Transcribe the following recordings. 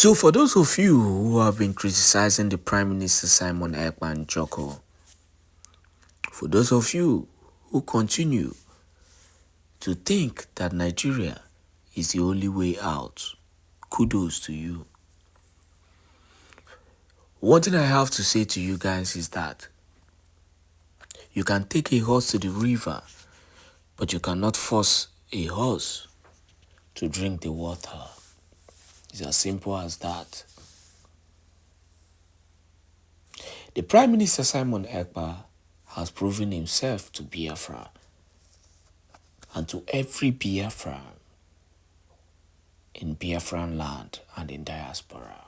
So for those of you who have been criticizing the Prime Minister Simon Èkpá Njoko, for those of you who continue to think that Nigeria is the only way out, kudos to you. One thing I have to say to you guys is that you can take a horse to the river, but you cannot force a horse to drink the water. It's as simple as that. The Prime Minister Simon Èkpá has proven himself to Biafra and to every Biafran in Biafraland and in diaspora.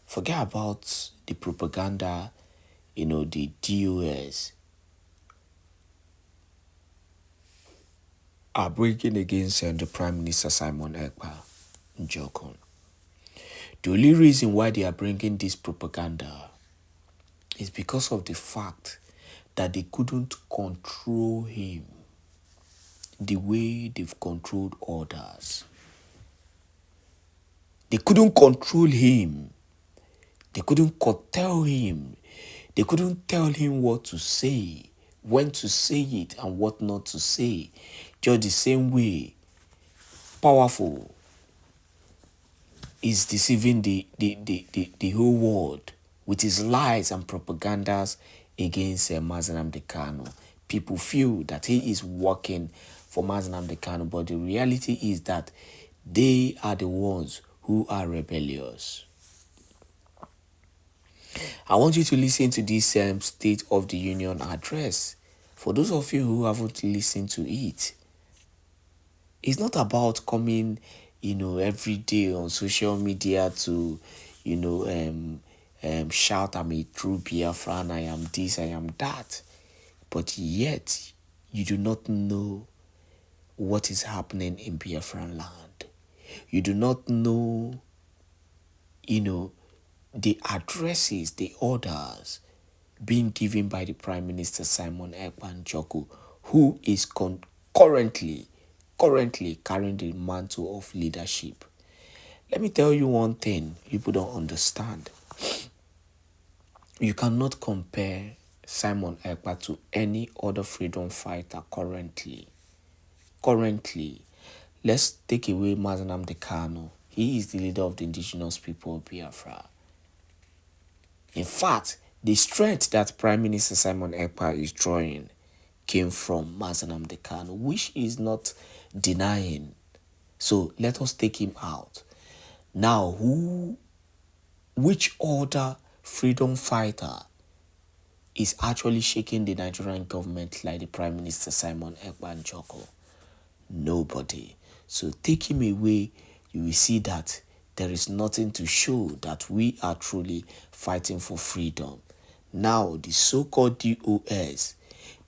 Forget about the propaganda, the DOS are breaking against the Prime Minister Simon Èkpá Njoko. The only reason why they are bringing this propaganda is because of the fact that they couldn't control him the way they've controlled others. They couldn't control him. They couldn't curtail him. They couldn't tell him what to say, when to say it, and what not to say. Just the same way, powerful is deceiving the whole world with his lies and propagandas against Mazi Nnamdi Kanu. People feel that he is working for Mazi Nnamdi Kanu, but the reality is that they are the ones who are rebellious. I want you to listen to this State of the Union address. For those of you who haven't listened to it, it's not about coming, every day on social media to, shout, I'm a true Biafran, I am this, I am that. But yet, you do not know what is happening in Biafraland. You do not know, the addresses, the orders being given by the Prime Minister Simon Èkpá Njoko, who is currently carrying the mantle of leadership. Let me tell you one thing people don't understand. You cannot compare Simon Èkpá to any other freedom fighter currently. Let's take away Mazi Nnamdi Kanu. He is the leader of the indigenous people of Biafra. In fact, the strength that Prime Minister Simon Èkpá is drawing came from Mazi Nnamdi Kanu, which is not denying. So let us take him out. Now, which other freedom fighter is actually shaking the Nigerian government like the Prime Minister Simon Èkpá Njoko? Nobody. So take him away, you will see that there is nothing to show that we are truly fighting for freedom. Now, the so-called DOS,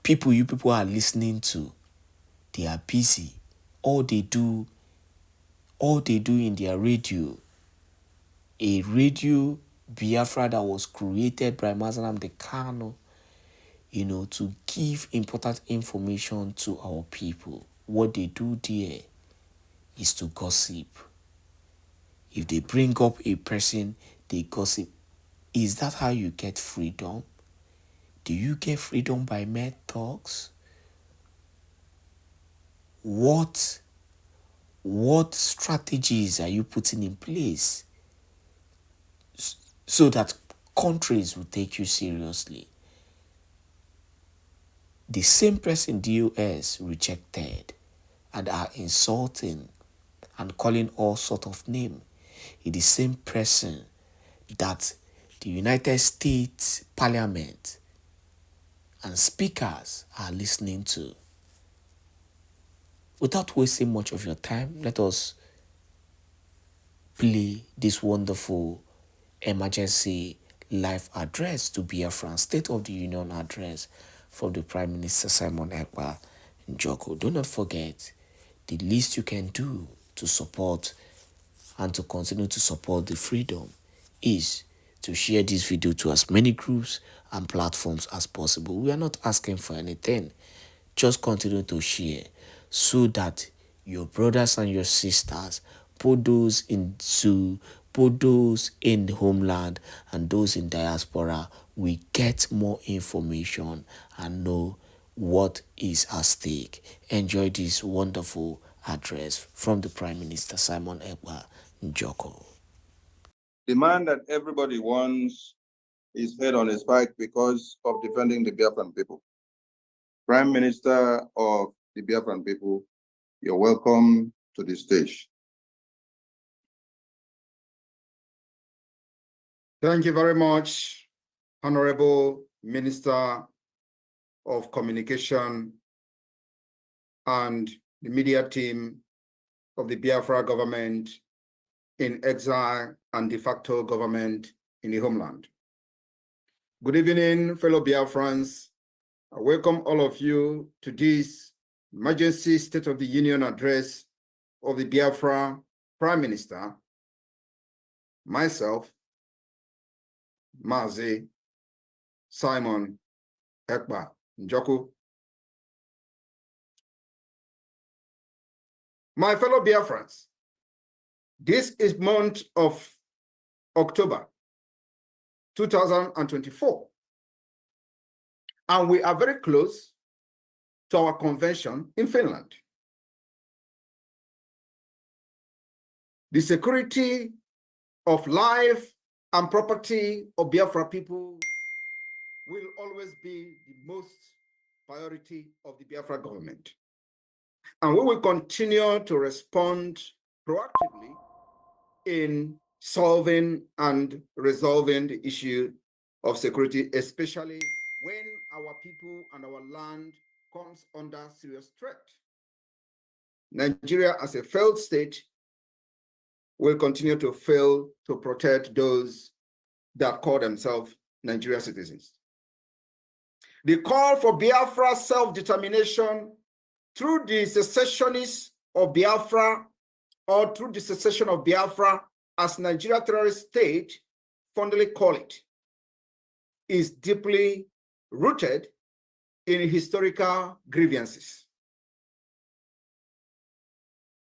you people are listening to, they are busy. All they do in their radio, a radio Biafra that was created by Mazi Nnamdi Kanu, to give important information to our people. What they do there is to gossip. If they bring up a person, they gossip. Is that how you get freedom? Do you get freedom by mere talks? What strategies are you putting in place so that countries will take you seriously? The same person DOS rejected and are insulting and calling all sorts of names is the same person that the United States Parliament and speakers are listening to. Without wasting much of your time, let us play this wonderful emergency live address to Biafran, State of the Union address from the Prime Minister Simon Èkpá Njoko. Do not forget, the least you can do to support and to continue to support the freedom is to share this video to as many groups and platforms as possible. We are not asking for anything. Just continue to share so that your brothers and your sisters put those into both those in the homeland and those in diaspora will get more information and know what is at stake. Enjoy this wonderful address from the Prime Minister Simon Èkpá Njoko. The man that everybody wants is head on a spike because of defending the Biafran people. Prime Minister of the Biafran people, you're welcome to the stage. Thank you very much, Honorable Minister of Communication and the media team of the Biafra government in exile and de facto government in the homeland. Good evening, fellow Biafrans. I welcome all of you to this emergency State of the Union address of the Biafra Prime Minister, myself, Mazi Simon Èkpá Njoko. My fellow Biafrans, this is month of October 2024, and we are very close to our convention in Finland. The security of life and property of Biafra people will always be the most priority of the Biafra government. And we will continue to respond proactively in solving and resolving the issue of security, especially when our people and our land comes under serious threat. Nigeria, as a failed state, will continue to fail to protect those that call themselves Nigerian citizens. The call for Biafra self-determination through the secessionists of Biafra or through the secession of Biafra, as Nigeria terrorist state fondly call it, is deeply rooted in historical grievances.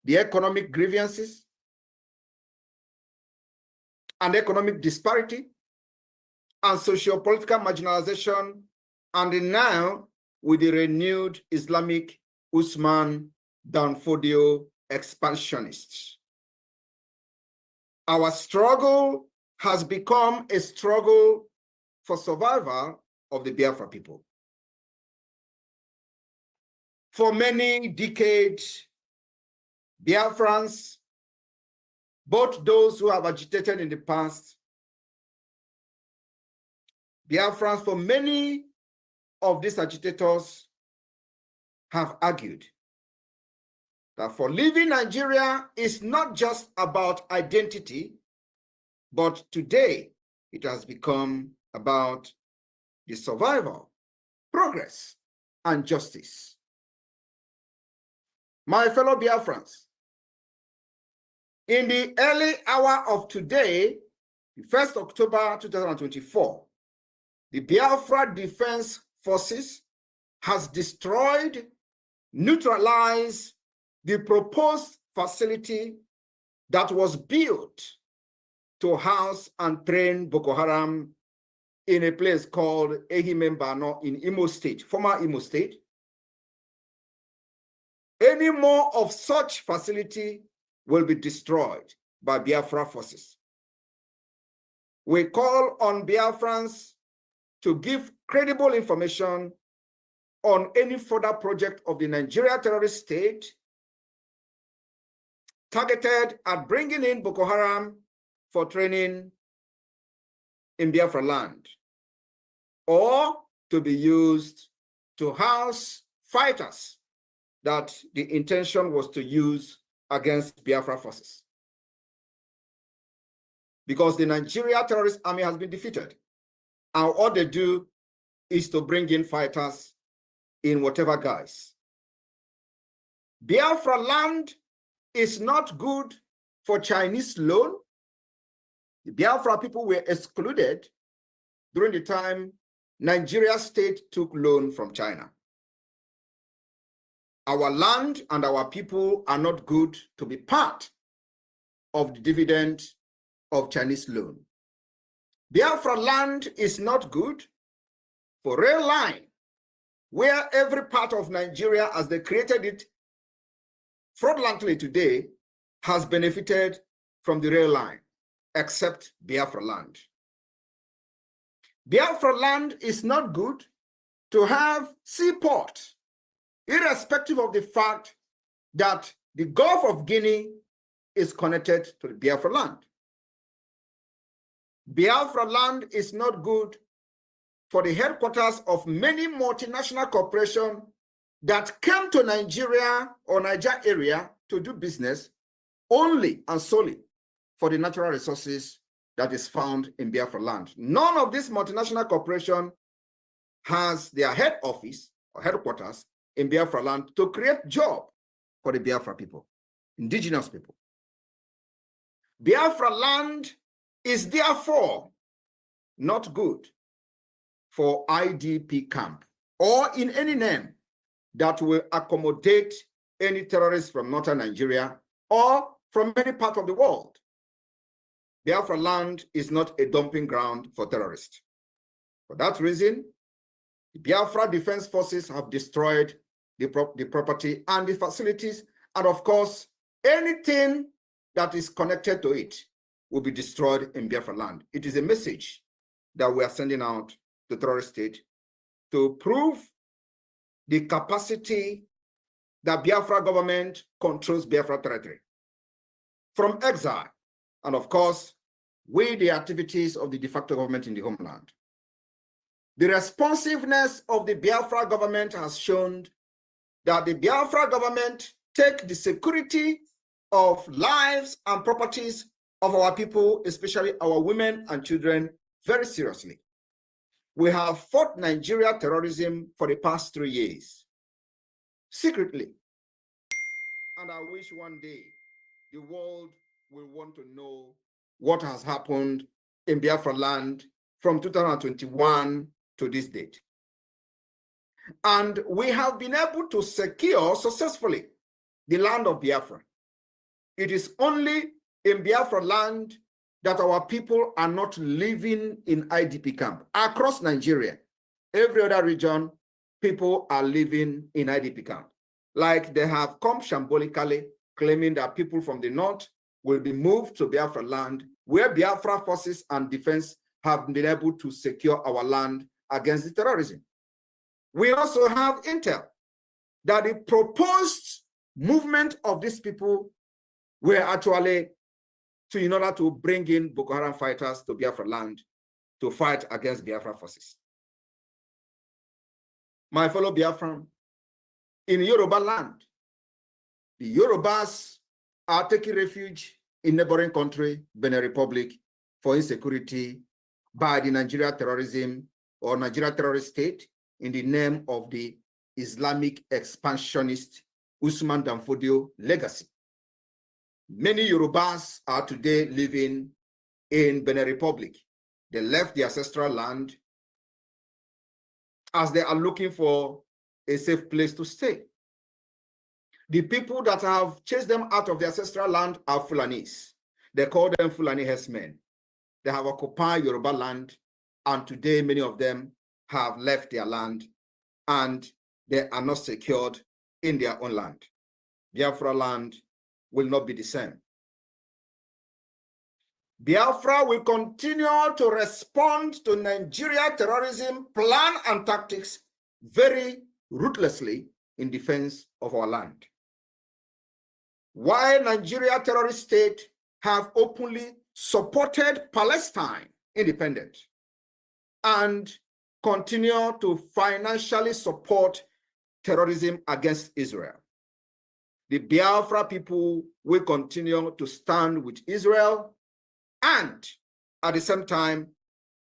The economic grievances and economic disparity and socio-political marginalization, and now with the renewed Islamic Usman Danfodio expansionists. Our struggle has become a struggle for survival of the Biafra people. For many decades, Biafrans, both those who have agitated in the past, Biafrans, for many of these agitators have argued that for leaving Nigeria is not just about identity, but today it has become about the survival, progress, and justice. My fellow Biafrans, in the early hour of today, the 1st October 2024, the Biafra Defense Forces has destroyed, neutralized the proposed facility that was built to house and train Boko Haram in a place called Ehimembano in Imo State, former Imo State. Any more of such facility will be destroyed by Biafra forces. We call on Biafrans to give credible information on any further project of the Nigeria terrorist state targeted at bringing in Boko Haram for training in Biafraland, or to be used to house fighters that the intention was to use against Biafra forces. Because the Nigeria terrorist army has been defeated, and all they do is to bring in fighters in whatever guise. Biafraland is not good for Chinese loan. The Biafra people were excluded during the time Nigeria state took loan from China. Our land and our people are not good to be part of the dividend of Chinese loan. Biafraland is not good for rail line, where every part of Nigeria, as they created it fraudulently today, has benefited from the rail line, except Biafraland. Biafraland is not good to have seaport, irrespective of the fact that the Gulf of Guinea is connected to the Biafraland. Biafraland is not good for the headquarters of many multinational corporations that came to Nigeria or Niger area to do business only and solely for the natural resources that is found in Biafraland. None of these multinational corporations has their head office or headquarters in Biafraland to create jobs for the Biafra people, indigenous people. Biafraland is therefore not good for IDP camp or in any name that will accommodate any terrorists from northern Nigeria or from any part of the world. Biafraland is not a dumping ground for terrorists. For that reason, the Biafra Defense Forces have destroyed the property and the facilities, and of course, anything that is connected to it will be destroyed in Biafraland. It is a message that we are sending out to the terrorist state to prove the capacity that Biafra government controls Biafra territory from exile, and of course, with the activities of the de facto government in the homeland. The responsiveness of the Biafra government has shown that the Biafra government take the security of lives and properties of our people, especially our women and children, very seriously. We have fought Nigeria terrorism for the past 3 years, secretly. And I wish one day the world will want to know what has happened in Biafraland from 2021 to this date. And we have been able to secure successfully the land of Biafra. It is only in Biafraland that our people are not living in IDP camp. Across Nigeria, every other region, people are living in IDP camp. Like they have come shambolically, claiming that people from the north will be moved to Biafraland, where Biafra forces and defense have been able to secure our land against the terrorism. We also have intel that the proposed movement of these people were actually in order to bring in Boko Haram fighters to Biafraland to fight against Biafra forces. My fellow Biafran, in Yoruba land, the Yorubas are taking refuge in neighboring country, Benin Republic, for insecurity by the Nigeria terrorism or Nigeria terrorist state in the name of the Islamic expansionist Usman Dan Fodio legacy. Many Yorubas are today living in Benin Republic. They left the ancestral land as they are looking for a safe place to stay. The people that have chased them out of the ancestral land are Fulanis. They call them Fulani herdsmen. They have occupied Yoruba land, and today many of them have left their land and they are not secured in their own land. Biafra land will not be the same. Biafra will continue to respond to Nigeria terrorism plan and tactics very ruthlessly in defense of our land. While Nigeria terrorist state have openly supported Palestine independence and continue to financially support terrorism against Israel, the Biafra people will continue to stand with Israel, and at the same time,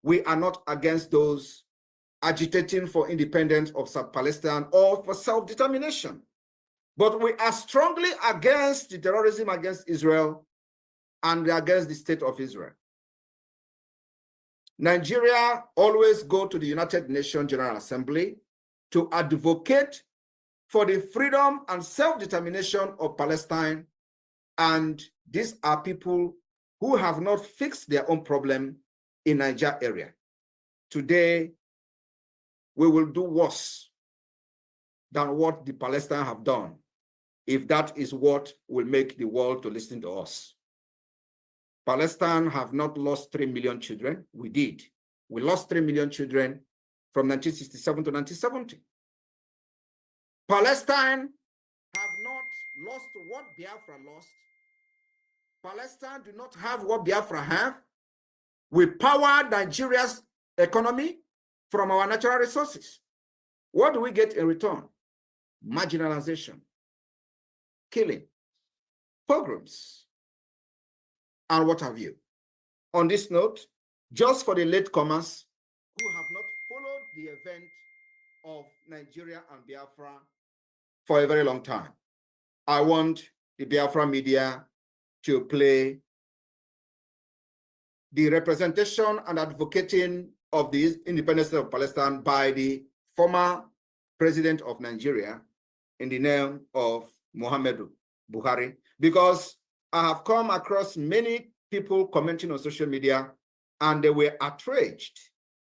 we are not against those agitating for independence of Palestine or for self-determination. But we are strongly against the terrorism against Israel and against the state of Israel. Nigeria always go to the United Nations General Assembly to advocate for the freedom and self-determination of Palestine. And these are people who have not fixed their own problem in Niger area. Today, we will do worse than what the Palestinians have done, if that is what will make the world to listen to us. Palestine have not lost 3 million children. We did. We lost 3 million children from 1967 to 1970. Palestine have not lost what Biafra lost. Palestine do not have what Biafra have. We power Nigeria's economy from our natural resources. What do we get in return? Marginalization, killing, pogroms, and what have you. On this note, just for the latecomers who have not followed the event of Nigeria and Biafra for a very long time, I want the Biafra media to play the representation and advocating of the independence of Palestine by the former president of Nigeria in the name of Muhammadu Buhari, because I have come across many people commenting on social media and they were outraged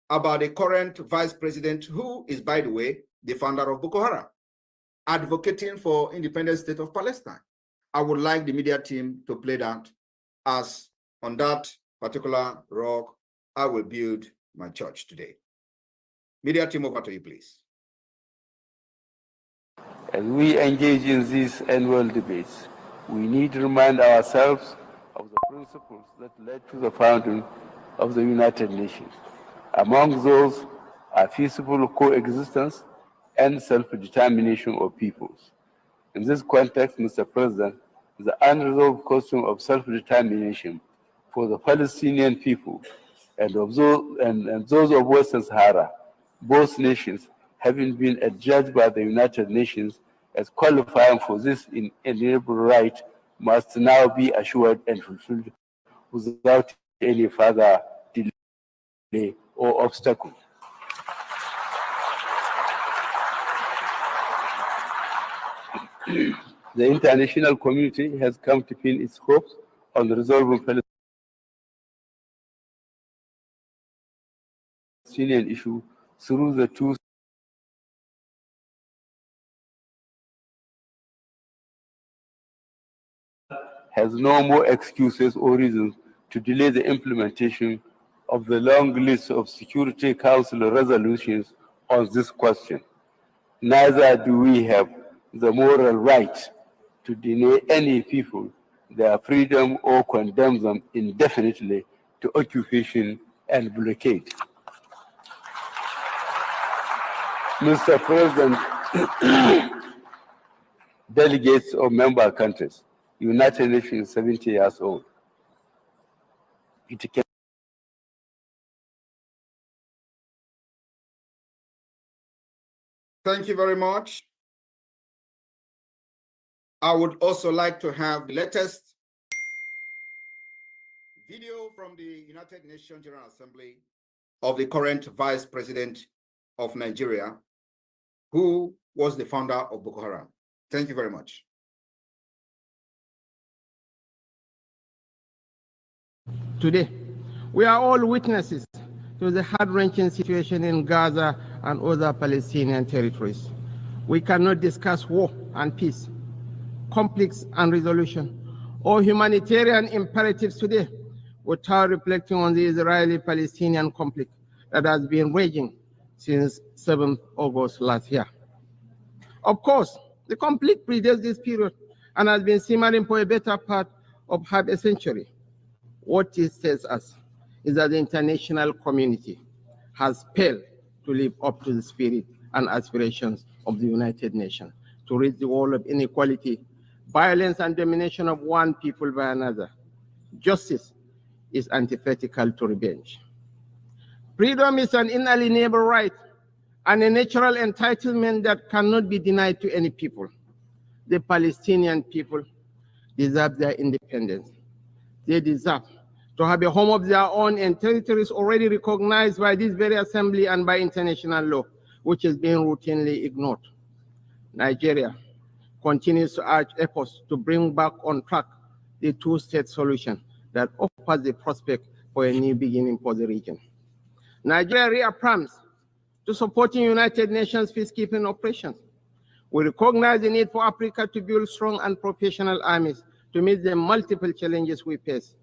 about the current vice president, who is, by the way, the founder of Boko Haram, advocating for independent state of Palestine. I would like the media team to play that, as on that particular rock, I will build my church today. Media team, over to you, please. As we engage in these annual debates, we need to remind ourselves of the principles that led to the founding of the United Nations. Among those are peaceful coexistence and self-determination of peoples. In this context, Mr. President, the unresolved question of self-determination for the Palestinian people and those of Western Sahara, both nations having been adjudged by the United Nations as qualifying for this inalienable right, must now be assured and fulfilled without any further delay or obstacle. The international community has come to pin its hopes on resolving the Palestinian issue through the two has no more excuses or reasons to delay the implementation of the long list of Security Council resolutions on this question. Neither do we have the moral right to deny any people their freedom or condemn them indefinitely to occupation and blockade. Mr. President, delegates of member countries, United Nations is 70 years old. Thank you very much. I would also like to have the latest video from the United Nations General Assembly of the current Vice President of Nigeria, who was the founder of Boko Haram. Thank you very much. Today, we are all witnesses to the heart-wrenching situation in Gaza and other Palestinian territories. We cannot discuss war and peace, conflicts and resolution, or humanitarian imperatives today without reflecting on the Israeli-Palestinian conflict that has been raging since 7th August last year. Of course, the conflict predates this period and has been simmering for a better part of half a century. What it tells us is that the international community has failed to live up to the spirit and aspirations of the United Nations to rid the world of inequality, violence, and domination of one people by another. Justice is antithetical to revenge. Freedom is an inalienable right and a natural entitlement that cannot be denied to any people. The Palestinian people deserve their independence. They deserve to have a home of their own in territories already recognized by this very assembly and by international law, which is being routinely ignored. Nigeria continues to urge efforts to bring back on track the two-state solution that offers the prospect for a new beginning for the region. Nigeria reaffirms to supporting United Nations peacekeeping operations. We recognize the need for Africa to build strong and professional armies to meet the multiple challenges we face.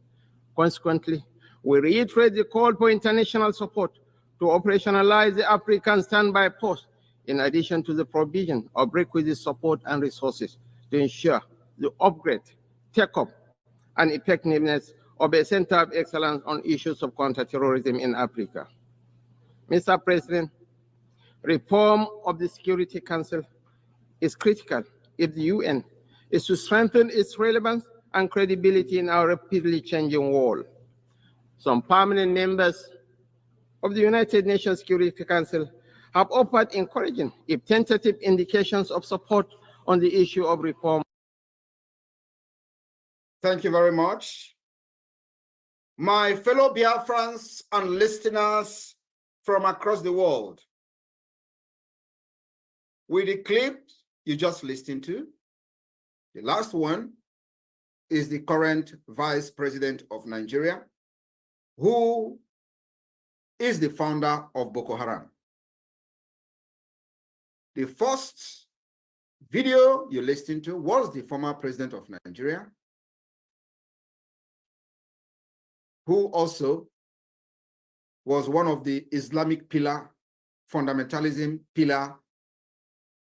Consequently, we reiterate the call for international support to operationalize the African standby force, in addition to the provision of requisite support and resources to ensure the upgrade, take-up, and effectiveness of a center of excellence on issues of counterterrorism in Africa. Mr. President, reform of the Security Council is critical if the UN is to strengthen its relevance and credibility in our rapidly changing world. Some permanent members of the United Nations Security Council have offered encouraging, if tentative, indications of support on the issue of reform. Thank you very much. My fellow Biafrans and listeners from across the world, with the clip you just listened to, the last one is the current Vice President of Nigeria, who is the founder of Boko Haram. The first video you listened to was the former President of Nigeria, who also was one of the Islamic pillar, fundamentalism pillar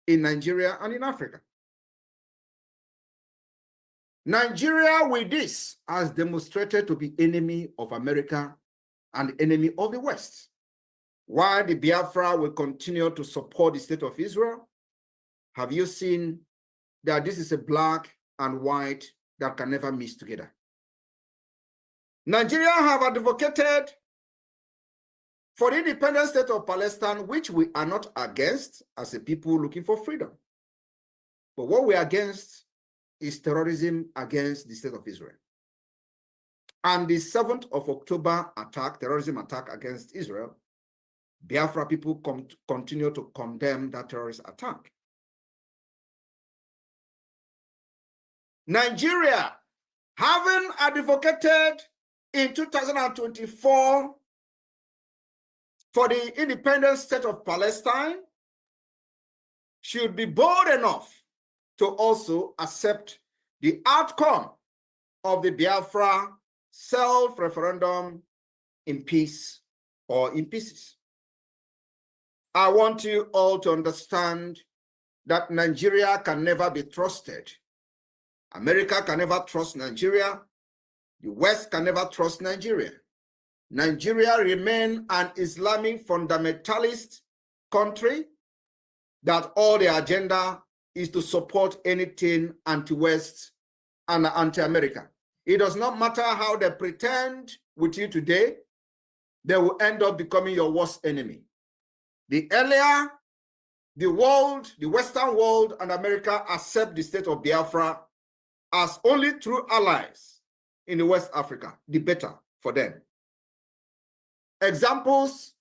in Nigeria and in Africa. Nigeria, with this, has demonstrated to be enemy of America and enemy of the West. While the Biafra will continue to support the state of Israel, have you seen that this is a black and white that can never mix together? Nigeria have advocated for the independent state of Palestine, which we are not against as a people looking for freedom. But what we are against is terrorism against the state of Israel. And the 7th of October attack, terrorism attack against Israel, Biafra people continue to condemn that terrorist attack. Nigeria, having advocated in 2024 for the independent state of Palestine, should be bold enough to also accept the outcome of the Biafra self-referendum in peace or in pieces. I want you all to understand that Nigeria can never be trusted. America can never trust Nigeria. The West can never trust Nigeria. Nigeria remains an Islamic fundamentalist country that all the agenda is to support anything anti-West and anti-America. It does not matter how they pretend with you today, they will end up becoming your worst enemy. The earlier the world, the Western world and America accept the state of Biafra as only true allies in the West Africa, the better for them. Examples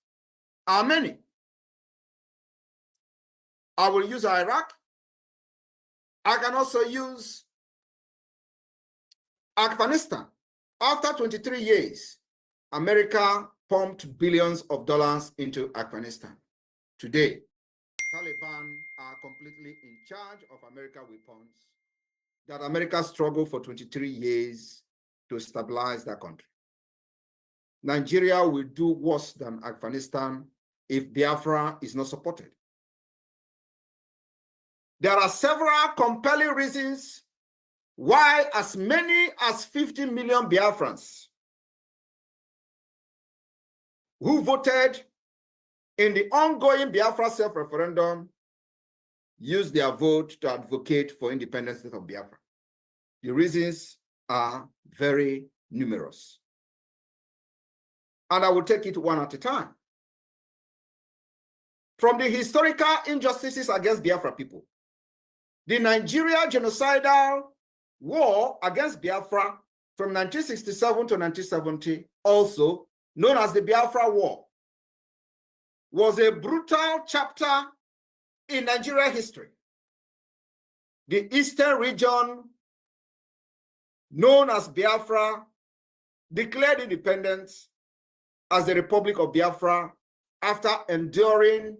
are many. I will use Iraq. I can also use Afghanistan. After 23 years, America pumped billions of dollars into Afghanistan. Today, Taliban are completely in charge of American weapons that America struggled for 23 years to stabilize that country. Nigeria will do worse than Afghanistan if Biafra is not supported. There are several compelling reasons why as many as 50 million Biafrans who voted in the ongoing Biafra self-referendum use their vote to advocate for independence of Biafra. The reasons are very numerous. And I will take it one at a time. From the historical injustices against Biafra people, the Nigeria genocidal war against Biafra from 1967 to 1970, also known as the Biafra War, was a brutal chapter in Nigeria history. The eastern region, known as Biafra, declared independence as the Republic of Biafra after enduring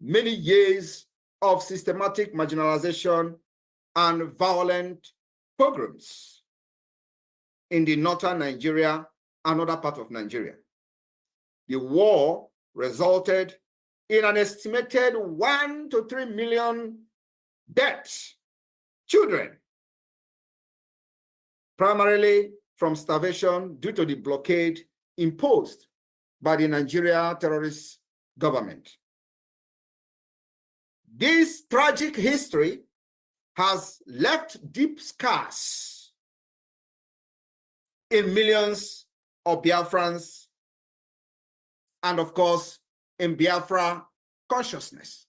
many years of systematic marginalization and violent pogroms in the northern Nigeria and other parts of Nigeria. The war resulted in an estimated 1 to 3 million deaths, children, primarily from starvation due to the blockade imposed by the Nigeria terrorist government. This tragic history has left deep scars in millions of Biafrans and, of course, in Biafra consciousness,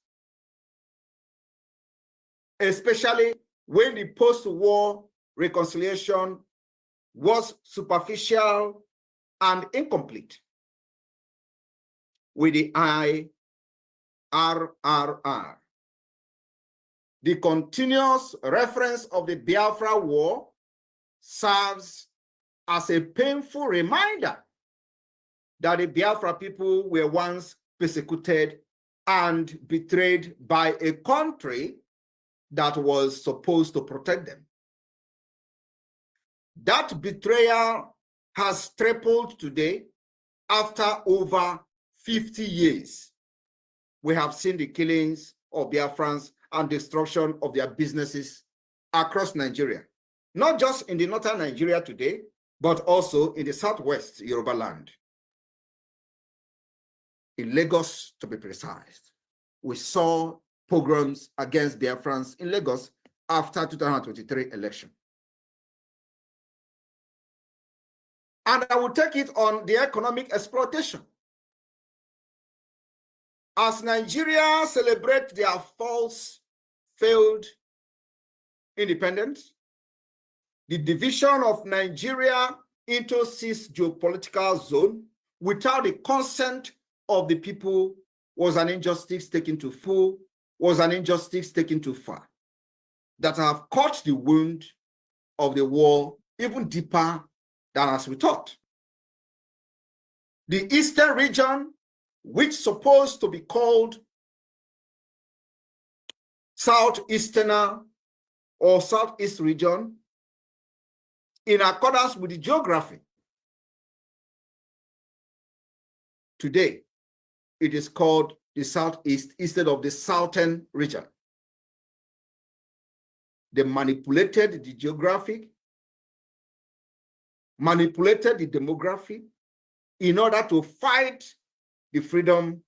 especially when the post-war reconciliation was superficial and incomplete, with the IRRR. The continuous reference of the Biafra War serves as a painful reminder that the Biafra people were once persecuted and betrayed by a country that was supposed to protect them. That betrayal has tripled today after over 50 years. We have seen the killings of Biafrans and destruction of their businesses across Nigeria, not just in the northern Nigeria today, but also in the southwest Yoruba land. In Lagos, to be precise, we saw pogroms against Biafrans in Lagos after 2023 election. And I will take it on the economic exploitation. As Nigeria celebrates their failed independence, the division of Nigeria into 6 geopolitical zones without the consent of the people was an injustice taken too far, that have cut the wound of the war even deeper than as we thought. The eastern region, which is supposed to be called Southeastern or Southeast region, in accordance with the geography, today it is called the Southeast instead of the Southern region. They manipulated the geographic, manipulated the demography in order to fight the freedom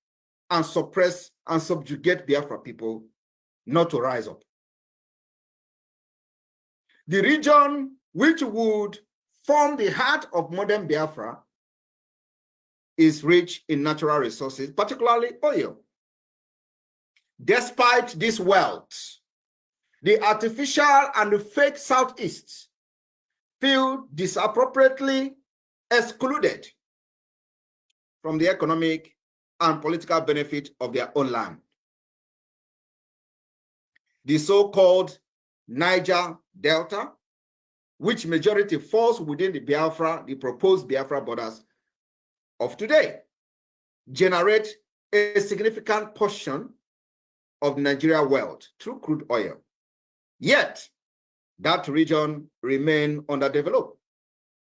and suppress and subjugate Biafra people not to rise up. The region which would form the heart of modern Biafra is rich in natural resources, particularly oil. Despite this wealth, the artificial and the fake Southeast feel disappropriately excluded from the economic and political benefit of their own land. The so-called Niger Delta, which majority falls within the proposed Biafra borders of today, generate a significant portion of Nigeria wealth through crude oil. Yet, that region remains underdeveloped,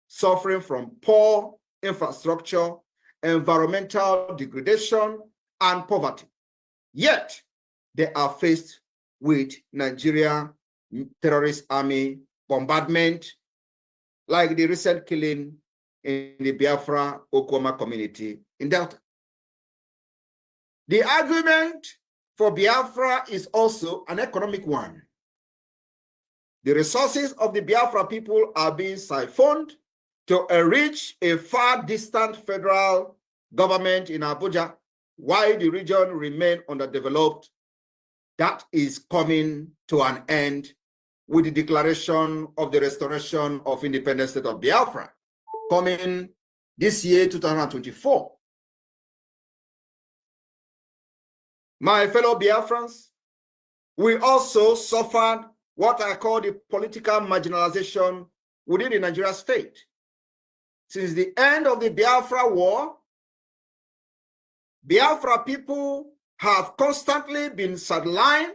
suffering from poor infrastructure, environmental degradation, and poverty. Yet, they are faced with Nigeria terrorist army bombardment, like the recent killing in the Biafra Okoma community in Delta. The argument for Biafra is also an economic one. The resources of the Biafra people are being siphoned to enrich a far distant federal government in Abuja, while the region remains underdeveloped. That is coming to an end with the declaration of the restoration of independent state of Biafra, coming this year, 2024. My fellow Biafrans, we also suffered what I call the political marginalization within the Nigeria state. since the end of the Biafra war, Biafra people have constantly been sidelined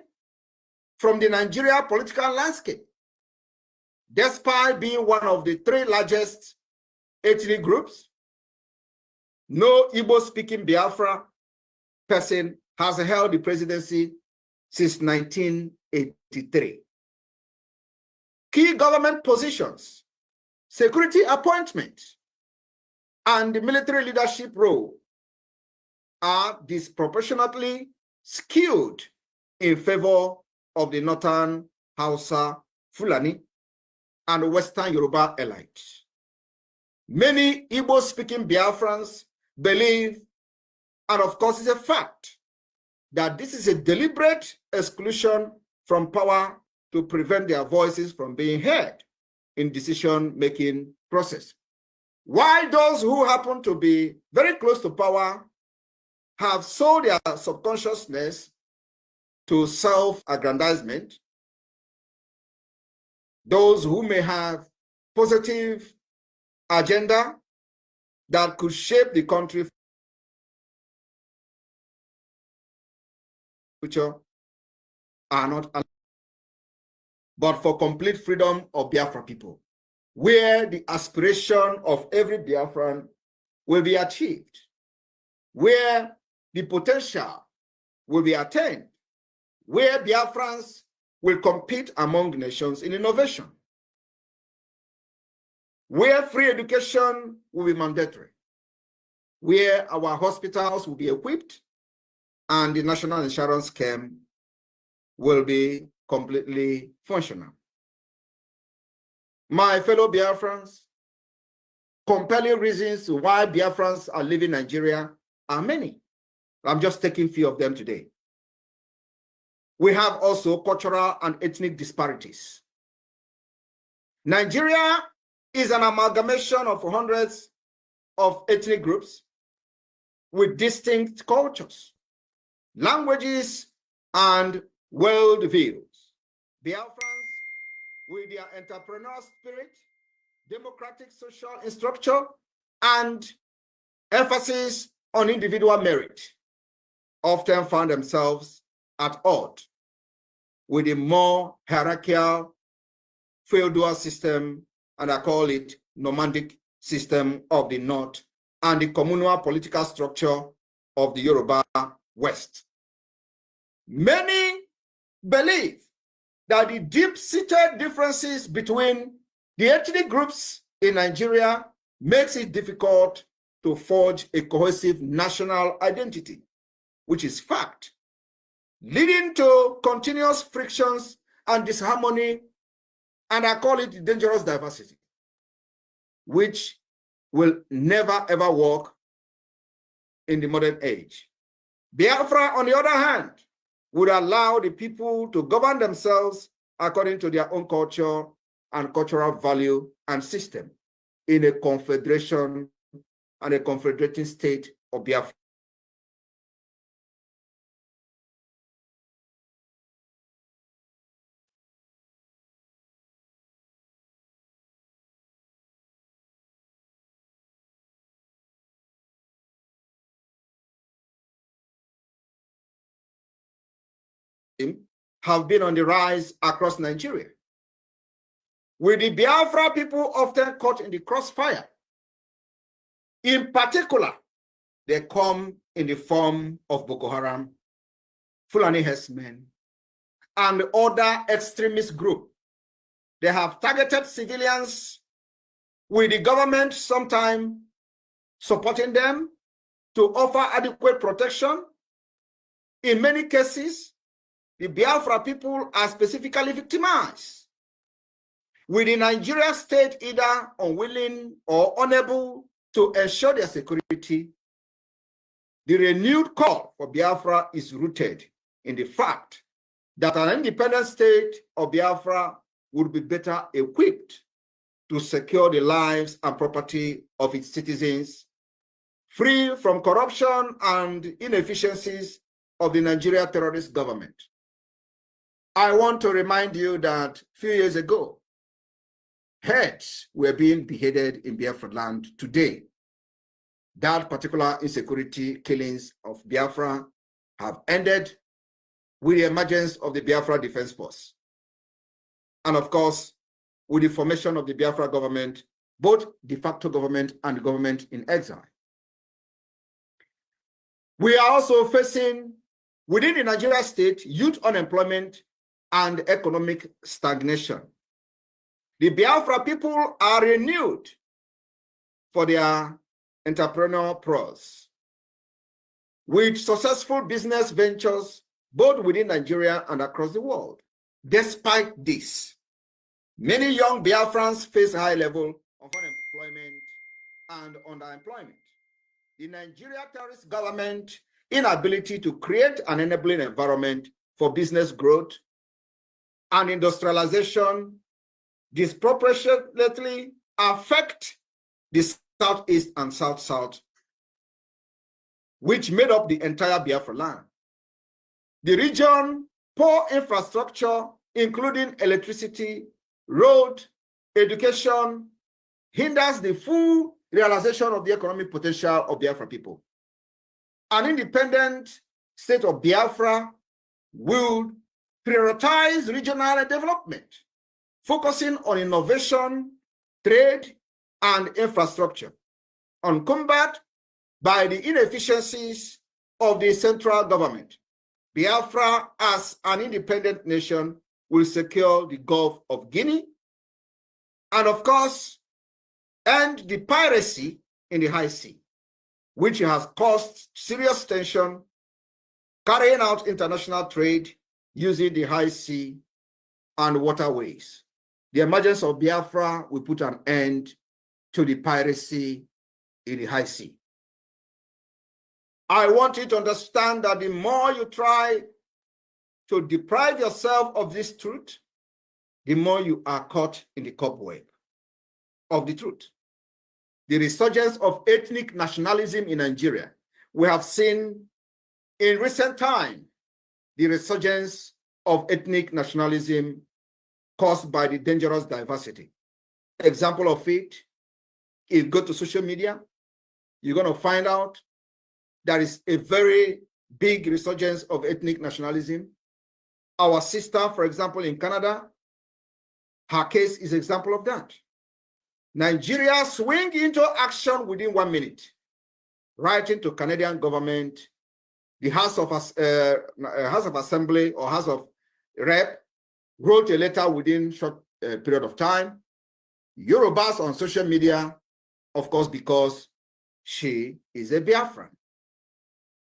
from the Nigeria political landscape, despite being one of the three largest ethnic groups. No Igbo-speaking Biafra person has held the presidency since 1983. Key government positions, security appointments, and the military leadership role are disproportionately skewed in favor of the Northern Hausa, Fulani, and Western Yoruba elites. Many Igbo-speaking Biafrans believe, and of course it's a fact, that this is a deliberate exclusion from power to prevent their voices from being heard in decision-making process. While those who happen to be very close to power have sold their subconsciousness to self-aggrandizement, those who may have positive agenda that could shape the country future are not allowed. But for complete freedom of Biafra people, where the aspiration of every Biafran will be achieved, where the potential will be attained, where Biafrans will compete among nations in innovation, where free education will be mandatory, where our hospitals will be equipped, and the national insurance scheme will be completely functional. My fellow Biafrans, compelling reasons why Biafrans are leaving Nigeria are many. I'm just taking a few of them today. We have also cultural and ethnic disparities. Nigeria is an amalgamation of hundreds of ethnic groups with distinct cultures, languages, and worldviews. Biafrans, with their entrepreneurial spirit, democratic social structure, and emphasis on individual merit, often found themselves at odds with a more hierarchical feudal system, and I call it nomadic system of the North, and the communal political structure of the Yoruba West. Many believe that the deep-seated differences between the ethnic groups in Nigeria makes it difficult to forge a cohesive national identity, which is fact, leading to continuous frictions and disharmony, and I call it dangerous diversity, which will never ever work in the modern age. Biafra, on the other hand, would allow the people to govern themselves according to their own culture and cultural value and system in a confederation and a confederating state of Biafra. Have been on the rise across Nigeria, with the Biafra people often caught in the crossfire. In particular, they come in the form of Boko Haram, Fulani herdsmen, and other extremist groups. They have targeted civilians, with the government sometimes supporting them to offer adequate protection. In many cases, the Biafra people are specifically victimized, with the Nigerian state either unwilling or unable to ensure their security. The renewed call for Biafra is rooted in the fact that an independent state of Biafra would be better equipped to secure the lives and property of its citizens, free from corruption and inefficiencies of the Nigeria terrorist government. I want to remind you that a few years ago, heads were being beheaded in Biafraland today. That particular insecurity killings of Biafra have ended with the emergence of the Biafra Defense Force. And of course, with the formation of the Biafra government, both de facto government and government in exile. We are also facing, within the Nigeria state, youth unemployment and economic stagnation. The Biafra people are renewed for their entrepreneurial prowess, with successful business ventures both within Nigeria and across the world. Despite this, many young Biafrans face a high level of unemployment and underemployment. The Nigeria terrorist government inability to create an enabling environment for business growth and industrialization disproportionately affect the Southeast and South-South, which made up the entire Biafra land. The region, poor infrastructure, including electricity, road, education, hinders the full realization of the economic potential of Biafra people. An independent state of Biafra will prioritize regional development, focusing on innovation, trade, and infrastructure, uncumbered by the inefficiencies of the central government. Biafra, as an independent nation, will secure the Gulf of Guinea and, of course, end the piracy in the high sea, which has caused serious tension, carrying out international trade using the high sea and waterways. The emergence of Biafra will put an end to the piracy in the high sea. I want you to understand that the more you try to deprive yourself of this truth, the more you are caught in the cobweb of the truth. The resurgence of ethnic nationalism in Nigeria. We have seen in recent time the resurgence of ethnic nationalism caused by the dangerous diversity. Example of it, if you go to social media, you're going to find out there is a very big resurgence of ethnic nationalism. Our sister, for example, in Canada, her case is an example of that. Nigeria swing into action within 1 minute, writing to Canadian government, the House of Assembly or House of Rep wrote a letter within short period of time. Yorubas on social media, of course, because she is a Biafran.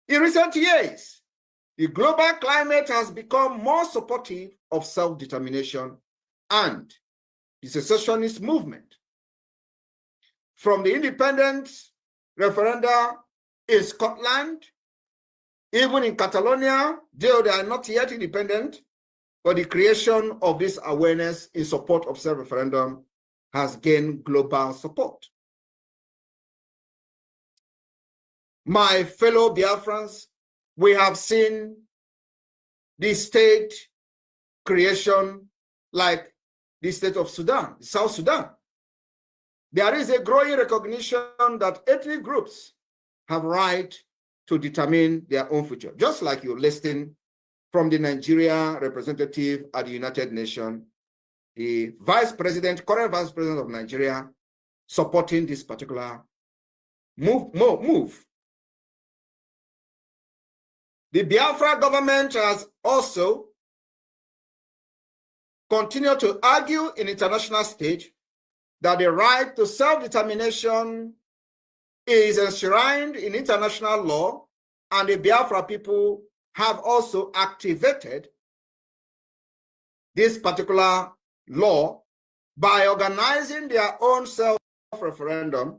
In recent years, the global climate has become more supportive of self-determination and the secessionist movement. From the independence referenda in Scotland, even in Catalonia, though they are not yet independent, but the creation of this awareness in support of self-referendum has gained global support. My fellow Biafrans, we have seen the state creation like the state of Sudan, South Sudan. There is a growing recognition that ethnic groups have right to determine their own future. Just like you're listening from the Nigeria representative at the United Nations, the current vice president of Nigeria, supporting this particular move. The Biafra government has also continued to argue in international stage that the right to self-determination is enshrined in international law, and the Biafra people have also activated this particular law by organizing their own self-referendum,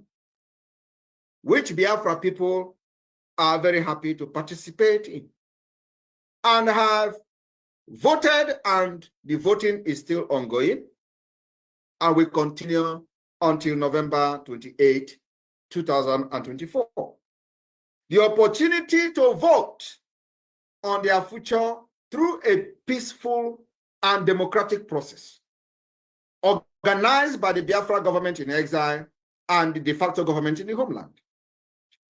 which Biafra people are very happy to participate in and have voted, and the voting is still ongoing and will continue until November 28, 2024. The opportunity to vote on their future through a peaceful and democratic process organized by the Biafra government in exile and the de facto government in the homeland.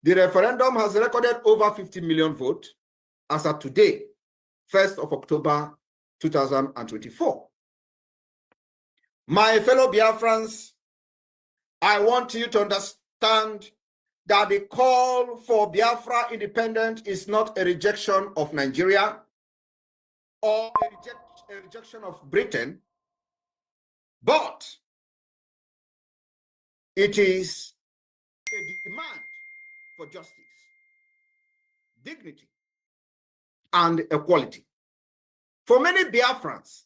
The referendum has recorded over 50 million votes as of today, 1st of October 2024. My fellow Biafrans, I want you to understand that the call for Biafra independence is not a rejection of Nigeria or a rejection of Britain, but it is a demand for justice, dignity, and equality. For many Biafrans,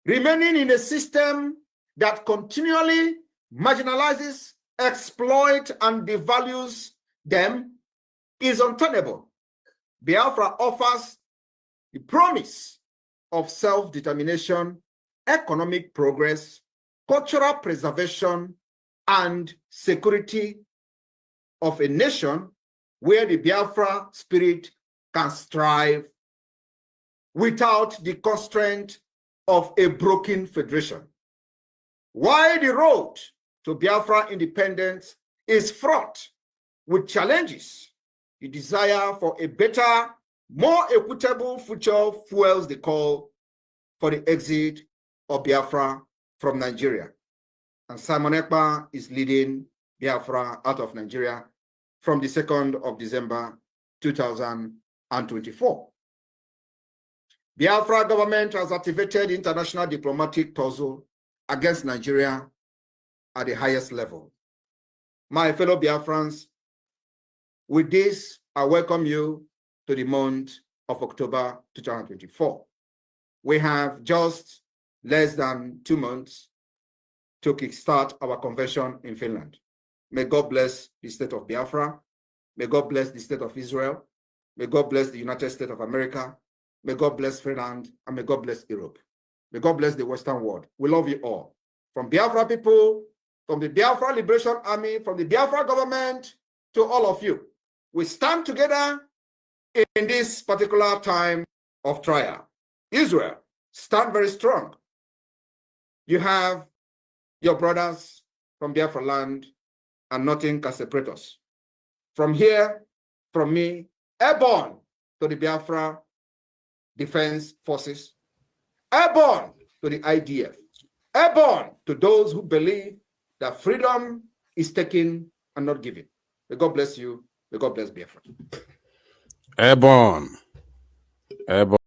remaining in a system that continually marginalizes, exploits, and devalues them is untenable. Biafra offers the promise of self-determination, economic progress, cultural preservation, and security of a nation where the Biafra spirit can strive without the constraint of a broken federation. While the road to Biafra independence is fraught with challenges, the desire for a better, more equitable future fuels the call for the exit of Biafra from Nigeria. And Simon Èkpá is leading Biafra out of Nigeria from the 2nd of December 2024. Biafra government has activated international diplomatic tussle against Nigeria at the highest level. My fellow Biafrans, with this, I welcome you to the month of October 2024. We have just less than 2 months to kickstart our convention in Finland. May God bless the state of Biafra. May God bless the state of Israel. May God bless the United States of America. May God bless Finland, and may God bless Europe. May God bless the Western world. We love you all. From Biafra people, from the Biafra Liberation Army, from the Biafra government, to all of you. We stand together in this particular time of trial. Israel, stand very strong. You have your brothers from Biafraland, and nothing can separate us. From here, from me, airborne to the Biafra Defense Forces, airborne to the IDF, airborne to those who believe that freedom is taken and not given. May God bless you. May God bless Biafra. Airborne. Airborne.